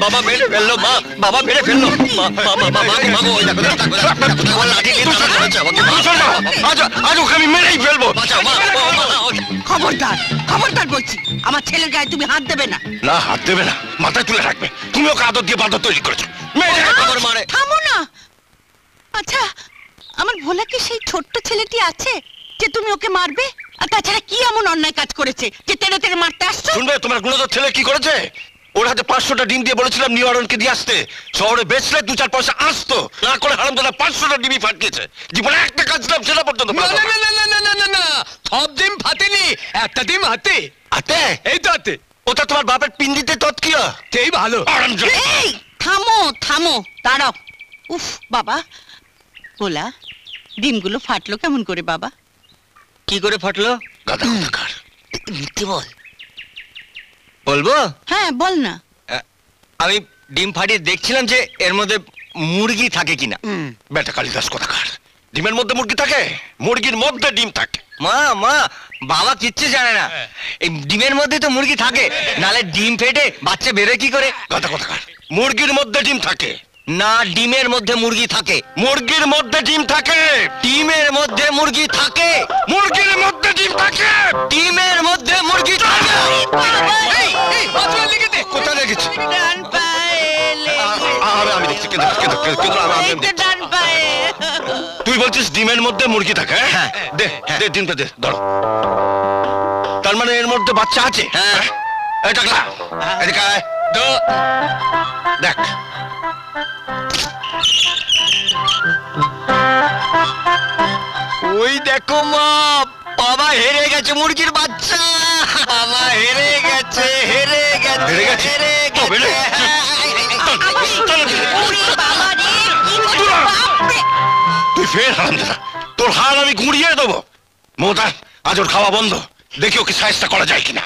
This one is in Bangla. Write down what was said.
বাবা মেরে ফেললো, বাবা মেরে ফেললো, আজ ওকে আমি মেরেই ফেলবো। খবরদার খবরদার বলছি, আমার ছেলের গায়ে তুমি হাত দেবে না। না, হাত দেবে না, মাথায় তুলে রাখবে। তুমি ওকে আদর দিয়ে বাদর তৈরি করেছো। থামো না। আচ্ছা, আমার ভোলা কি সেই ছোট্ট ছেলেটি আছে যে তুমি ওকে মারবে? আর তাছাড়া কি এমন অন্যায় কাজ করেছে যে তেড়ে তেড়ে মারতে আসছো? শুনবে তোমার গুণধর ছেলে কি করেছে? ওর হাতে 500টা ডিম দিয়ে বলেছিলাম নিউরনকে দিয়ে আসতে, শহরে বেচলে 2-4 পয়সা আসতো, না করে হারামজাদা 500টা ডিমই ফাটিয়েছে। জীবনে একটা কাজ দিলাম সেটা পর্যন্ত না, সব ডিম ফাটেনি, একটা ডিম হাতে। হাতে? এই তো হাতে। ওটা তোমার বাপের পিন্ডিতে তৎকিয়া। সেই ভালো। এই থামো থামো, দাঁড়াও। উফ বাবা, ভোলা ডিমগুলো ফাটলো কেমন করে বাবা? কি করে ফাটলো? গাধা কোথাকার। মিথ্যে বল। বলবো? হ্যাঁ বল না। আমি ডিম ফাটিয়ে দেখছিলাম যে এর মধ্যে মুরগি থাকে কিনা। বেটা কালিদাস কোথাকার, ডিমের মধ্যে মুরগি থাকে? মুরগির মধ্যে ডিম থাকে। মা বাবা কিচ্ছু জানে না, এই ডিমের মধ্যে তো মুরগি থাকে, নালে ডিম ফেটে বাচ্চা বেরোয় কি করে? গাধা কোথাকার, মুরগির মধ্যে ডিম থাকে না, ডিমের মধ্যে মুরগি থাকে। মুরগির মধ্যে ডিম থাকে। ডিমের মধ্যে মুরগি থাকে। মুরগির মধ্যে ডিম থাকে। ডিমের মধ্যে মুরগি থাকে। কোথায় লেগেছে? আমি দেখছি। তুই বলছিস ডিমের মধ্যে মুরগি থাকে? হ্যাঁ। দে দে, ডিমটা দে, ধরো। তার মানে এর মধ্যে বাচ্চা আছে? হ্যাঁ। এই টাকলা, এদিকে আয়। দেখ, ওই দেখো মা, বাবা হেরে গেছে মুরগির বাচ্চা। বাবা হেরে গেছে, হেরে গেছে, হেরে গেছে? হেরে তবে রে। গেছে। তুই ফের হারামজাদা, তোর হাল আমি গুঁড়িয়ে দেবো। মমতা, আজ ওর খাওয়া বন্ধ, দেখি ওকে সাহায্য করা যায় কিনা।